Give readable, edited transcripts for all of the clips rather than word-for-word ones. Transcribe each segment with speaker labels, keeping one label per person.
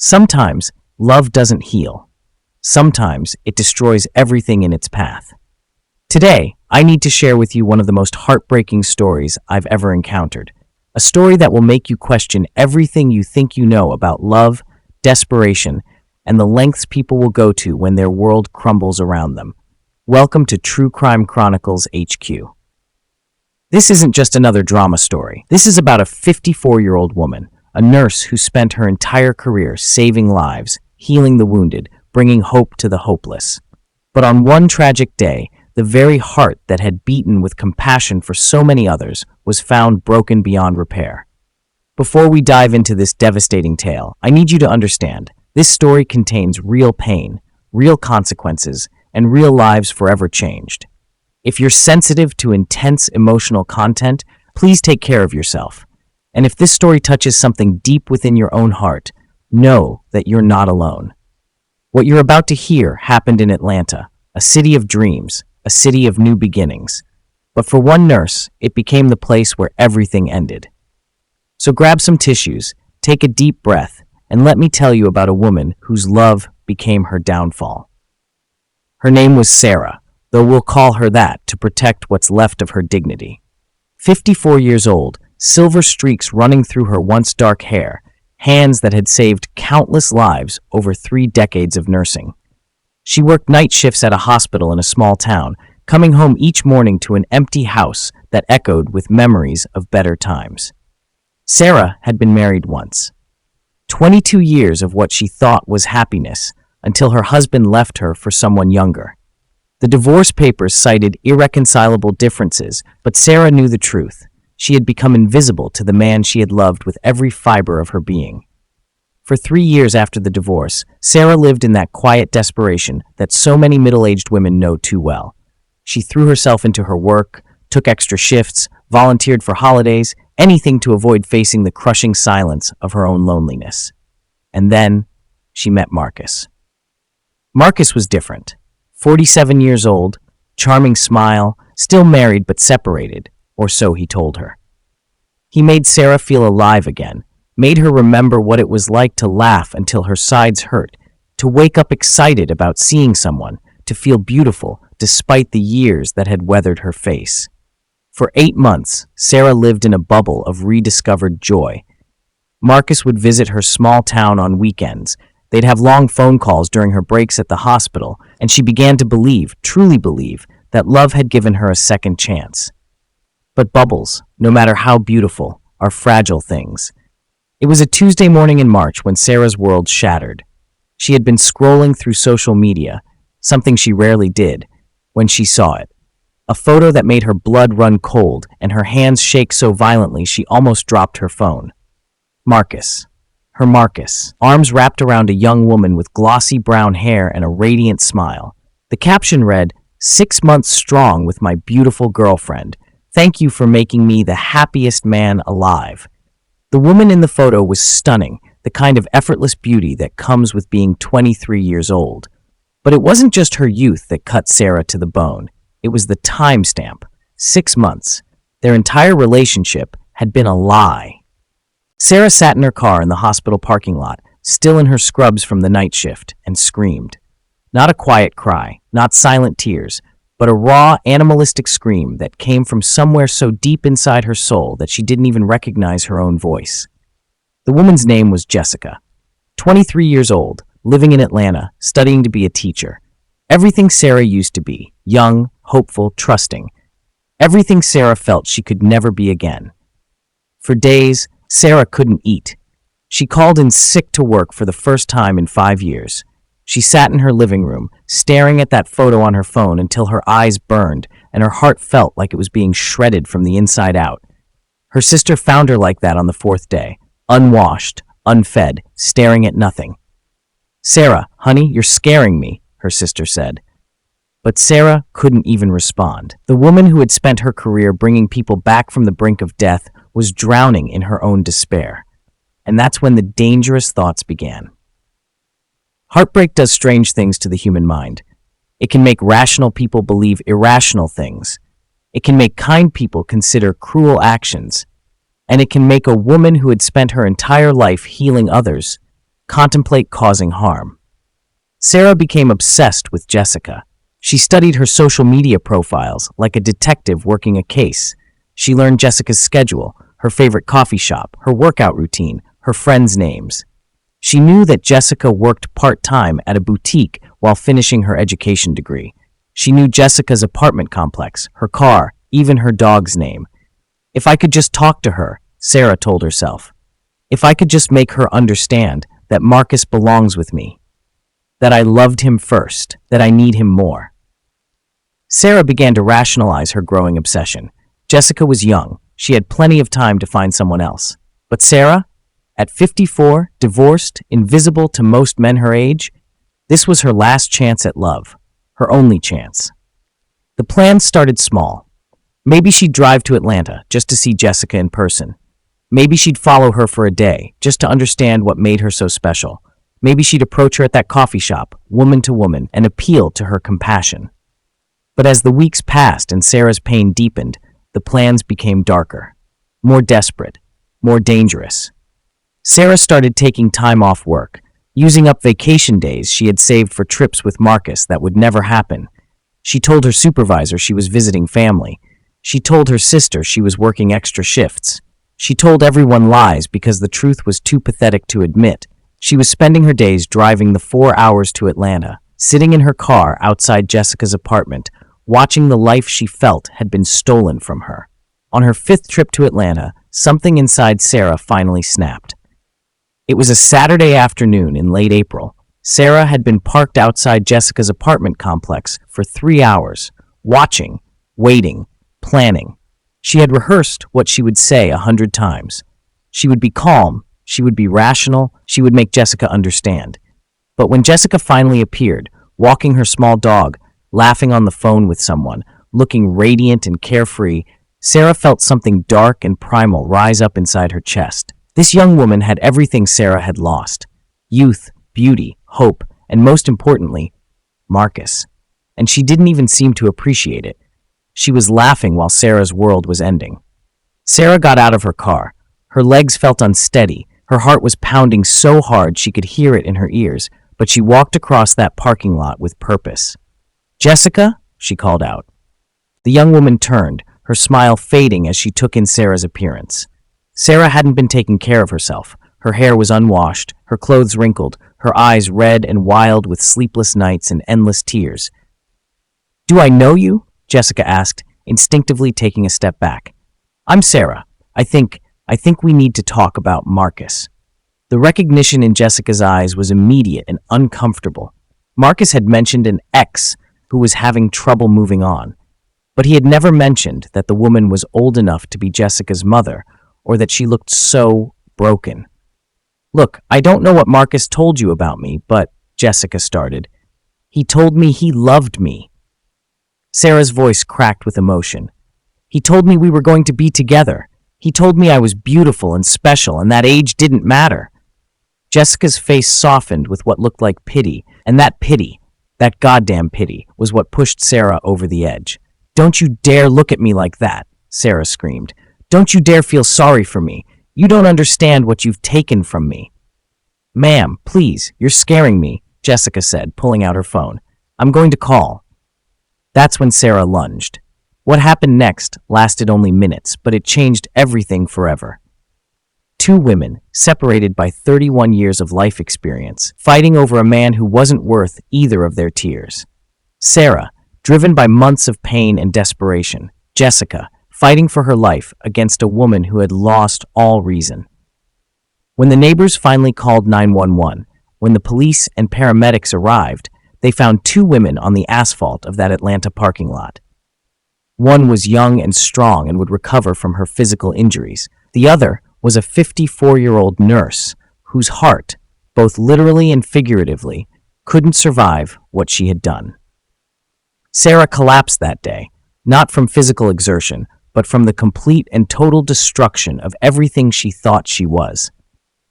Speaker 1: Sometimes love doesn't heal. Sometimes it destroys everything in its path. Today, I need to share with you one of the most heartbreaking stories I've ever encountered. A story that will make you question everything you think you know about love, desperation, and the lengths people will go to when their world crumbles around them. Welcome to True Crime Chronicles HQ. This isn't just another drama story. This is about a 54-year-old woman, a nurse who spent her entire career saving lives, healing the wounded, bringing hope to the hopeless. But on one tragic day, the very heart that had beaten with compassion for so many others was found broken beyond repair. Before we dive into this devastating tale, I need you to understand, this story contains real pain, real consequences, and real lives forever changed. If you're sensitive to intense emotional content, please take care of yourself. And if this story touches something deep within your own heart, know that you're not alone. What you're about to hear happened in Atlanta, a city of dreams, a city of new beginnings. But for one nurse, it became the place where everything ended. So grab some tissues, take a deep breath, and let me tell you about a woman whose love became her downfall. Her name was Sarah, though we'll call her that to protect what's left of her dignity. 54 years old, silver streaks running through her once dark hair, hands that had saved countless lives over 3 decades of nursing. She worked night shifts at a hospital in a small town, coming home each morning to an empty house that echoed with memories of better times. Sarah had been married once. 22 years of what she thought was happiness, until her husband left her for someone younger. The divorce papers cited irreconcilable differences, but Sarah knew the truth. She had become invisible to the man she had loved with every fiber of her being. For 3 years after the divorce, Sarah lived in that quiet desperation that so many middle-aged women know too well. She threw herself into her work, took extra shifts, volunteered for holidays, anything to avoid facing the crushing silence of her own loneliness. And then she met Marcus. Marcus was different. 47 years old, charming smile, still married but separated, or so he told her. He made Sarah feel alive again, made her remember what it was like to laugh until her sides hurt, to wake up excited about seeing someone, to feel beautiful despite the years that had weathered her face. For 8 months, Sarah lived in a bubble of rediscovered joy. Marcus would visit her small town on weekends. They'd have long phone calls during her breaks at the hospital, and she began to believe, truly believe, that love had given her a second chance. But bubbles, no matter how beautiful, are fragile things. It was a Tuesday morning in March when Sarah's world shattered. She had been scrolling through social media, something she rarely did, when she saw it. A photo that made her blood run cold and her hands shake so violently she almost dropped her phone. Marcus. Her Marcus, arms wrapped around a young woman with glossy brown hair and a radiant smile. The caption read, "6 months strong with my beautiful girlfriend. Thank you for making me the happiest man alive." The woman in the photo was stunning, the kind of effortless beauty that comes with being 23 years old. But it wasn't just her youth that cut Sarah to the bone. It was the timestamp, 6 months. Their entire relationship had been a lie. Sarah sat in her car in the hospital parking lot, still in her scrubs from the night shift, and screamed. Not a quiet cry, not silent tears, but a raw, animalistic scream that came from somewhere so deep inside her soul that she didn't even recognize her own voice. The woman's name was Jessica. 23 years old, living in Atlanta, studying to be a teacher. Everything Sarah used to be, young, hopeful, trusting. Everything Sarah felt she could never be again. For days, Sarah couldn't eat. She called in sick to work for the first time in 5 years. She sat in her living room, staring at that photo on her phone until her eyes burned and her heart felt like it was being shredded from the inside out. Her sister found her like that on the 4th day, unwashed, unfed, staring at nothing. "Sarah, honey, you're scaring me," her sister said. But Sarah couldn't even respond. The woman who had spent her career bringing people back from the brink of death was drowning in her own despair. And that's when the dangerous thoughts began. Heartbreak does strange things to the human mind. It can make rational people believe irrational things. It can make kind people consider cruel actions. And it can make a woman who had spent her entire life healing others contemplate causing harm. Sarah became obsessed with Jessica. She studied her social media profiles like a detective working a case. She learned Jessica's schedule, her favorite coffee shop, her workout routine, her friends' names. She knew that Jessica worked part-time at a boutique while finishing her education degree. She knew Jessica's apartment complex, her car, even her dog's name. If I could just talk to her, Sarah told herself. If I could just make her understand that Marcus belongs with me, that I loved him first, that I need him more. Sarah began to rationalize her growing obsession. Jessica was young. She had plenty of time to find someone else. But Sarah, at 54, divorced, invisible to most men her age, this was her last chance at love, her only chance. The plans started small. Maybe she'd drive to Atlanta just to see Jessica in person. Maybe she'd follow her for a day just to understand what made her so special. Maybe she'd approach her at that coffee shop, woman to woman, and appeal to her compassion. But as the weeks passed and Sarah's pain deepened, the plans became darker, more desperate, more dangerous. Sarah started taking time off work, using up vacation days she had saved for trips with Marcus that would never happen. She told her supervisor she was visiting family. She told her sister she was working extra shifts. She told everyone lies because the truth was too pathetic to admit. She was spending her days driving the 4 hours to Atlanta, sitting in her car outside Jessica's apartment, watching the life she felt had been stolen from her. On her 5th trip to Atlanta, something inside Sarah finally snapped. It was a Saturday afternoon in late April. Sarah had been parked outside Jessica's apartment complex for 3 hours, watching, waiting, planning. She had rehearsed what she would say 100 times. She would be calm, she would be rational, she would make Jessica understand. But when Jessica finally appeared, walking her small dog, laughing on the phone with someone, looking radiant and carefree, Sarah felt something dark and primal rise up inside her chest. This young woman had everything Sarah had lost: youth, beauty, hope, and most importantly, Marcus. And she didn't even seem to appreciate it. She was laughing while Sarah's world was ending. Sarah got out of her car. Her legs felt unsteady. Her heart was pounding so hard she could hear it in her ears, but she walked across that parking lot with purpose. "Jessica?" she called out. The young woman turned, her smile fading as she took in Sarah's appearance. Sarah hadn't been taking care of herself. Her hair was unwashed, her clothes wrinkled, her eyes red and wild with sleepless nights and endless tears. "Do I know you?" Jessica asked, instinctively taking a step back. "I'm Sarah. I think we need to talk about Marcus." The recognition in Jessica's eyes was immediate and uncomfortable. Marcus had mentioned an ex who was having trouble moving on, but he had never mentioned that the woman was old enough to be Jessica's mother, or that she looked so broken. "Look, I don't know what Marcus told you about me, but," Jessica started, "he told me he loved me." Sarah's voice cracked with emotion. "He told me we were going to be together. He told me I was beautiful and special and that age didn't matter." Jessica's face softened with what looked like pity, and that pity, that goddamn pity, was what pushed Sarah over the edge. "Don't you dare look at me like that," Sarah screamed. "Don't you dare feel sorry for me. You don't understand what you've taken from me." "Ma'am, please, you're scaring me," Jessica said, pulling out her phone. "I'm going to call." That's when Sarah lunged. What happened next lasted only minutes, but it changed everything forever. Two women, separated by 31 years of life experience, fighting over a man who wasn't worth either of their tears. Sarah, driven by months of pain and desperation. Jessica, fighting for her life against a woman who had lost all reason. When the neighbors finally called 911, when the police and paramedics arrived, they found two women on the asphalt of that Atlanta parking lot. One was young and strong and would recover from her physical injuries. The other was a 54-year-old nurse whose heart, both literally and figuratively, couldn't survive what she had done. Sarah collapsed that day, not from physical exertion, but from the complete and total destruction of everything she thought she was.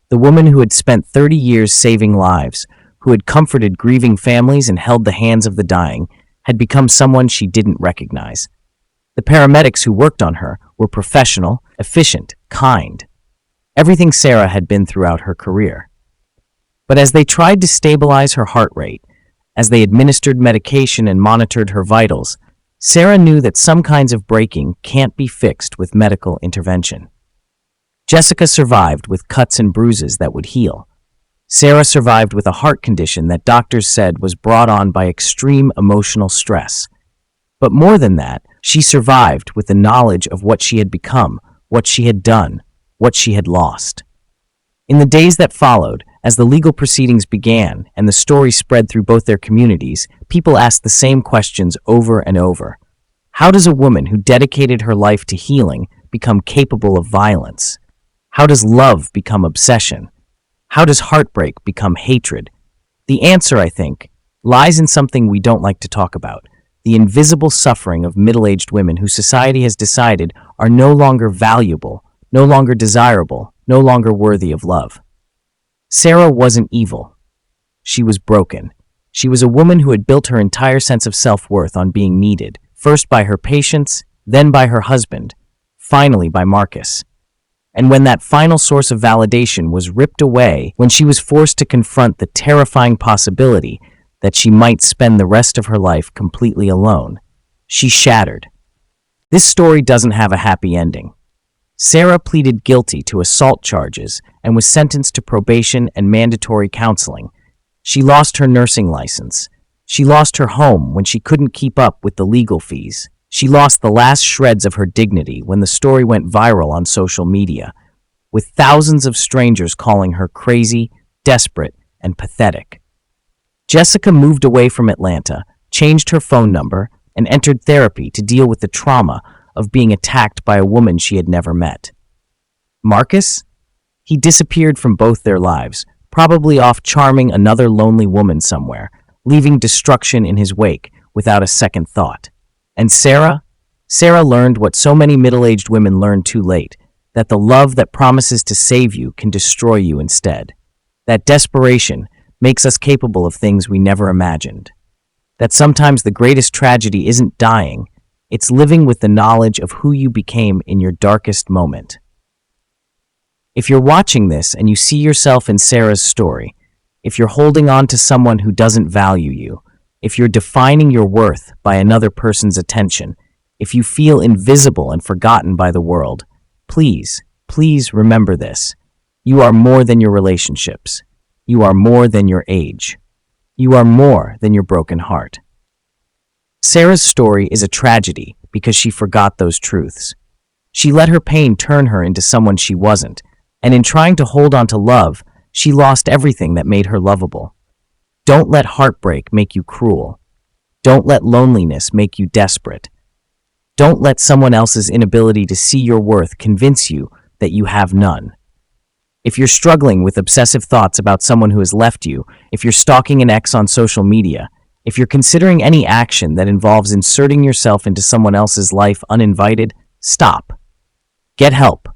Speaker 1: The woman who had spent 30 years saving lives, who had comforted grieving families and held the hands of the dying, had become someone she didn't recognize. The paramedics who worked on her were professional, efficient, kind. Everything Sarah had been throughout her career. But as they tried to stabilize her heart rate, as they administered medication and monitored her vitals, Sarah knew that some kinds of breaking can't be fixed with medical intervention. Jessica survived with cuts and bruises that would heal. Sarah survived with a heart condition that doctors said was brought on by extreme emotional stress. But more than that, she survived with the knowledge of what she had become, what she had done, what she had lost. In the days that followed, as the legal proceedings began and the story spread through both their communities, people asked the same questions over and over. How does a woman who dedicated her life to healing become capable of violence? How does love become obsession? How does heartbreak become hatred? The answer, I think, lies in something we don't like to talk about: the invisible suffering of middle-aged women who society has decided are no longer valuable, no longer desirable, no longer worthy of love. Sarah wasn't evil. She was broken. She was a woman who had built her entire sense of self-worth on being needed, first by her patients, then by her husband, finally by Marcus. And when that final source of validation was ripped away, when she was forced to confront the terrifying possibility that she might spend the rest of her life completely alone, she shattered. This story doesn't have a happy ending. Sarah pleaded guilty to assault charges and was sentenced to probation and mandatory counseling. She lost her nursing license. She lost her home when she couldn't keep up with the legal fees. She lost the last shreds of her dignity when the story went viral on social media, with thousands of strangers calling her crazy, desperate, and pathetic. Jessica moved away from Atlanta, changed her phone number, and entered therapy to deal with the trauma of being attacked by a woman she had never met. Marcus? He disappeared from both their lives, probably off charming another lonely woman somewhere, leaving destruction in his wake without a second thought. And Sarah? Sarah learned what so many middle-aged women learn too late, that the love that promises to save you can destroy you instead. That desperation makes us capable of things we never imagined. That sometimes the greatest tragedy isn't dying, it's living with the knowledge of who you became in your darkest moment. If you're watching this and you see yourself in Sarah's story, if you're holding on to someone who doesn't value you, if you're defining your worth by another person's attention, if you feel invisible and forgotten by the world, please, please remember this. You are more than your relationships. You are more than your age. You are more than your broken heart. Sarah's story is a tragedy because she forgot those truths. She let her pain turn her into someone she wasn't, and in trying to hold on to love, she lost everything that made her lovable. Don't let heartbreak make you cruel. Don't let loneliness make you desperate. Don't let someone else's inability to see your worth convince you that you have none. If you're struggling with obsessive thoughts about someone who has left you, if you're stalking an ex on social media, if you're considering any action that involves inserting yourself into someone else's life uninvited, stop. Get help.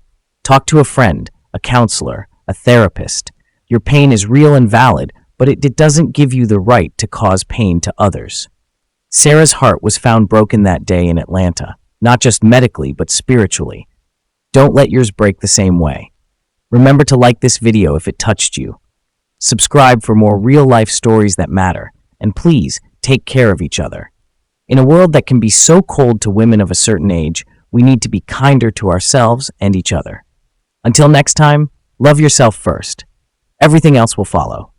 Speaker 1: Talk to a friend, a counselor, a therapist. Your pain is real and valid, but it doesn't give you the right to cause pain to others. Sarah's heart was found broken that day in Atlanta, not just medically, but spiritually. Don't let yours break the same way. Remember to like this video if it touched you. Subscribe for more real-life stories that matter, and please take care of each other. In a world that can be so cold to women of a certain age, we need to be kinder to ourselves and each other. Until next time, love yourself first. Everything else will follow.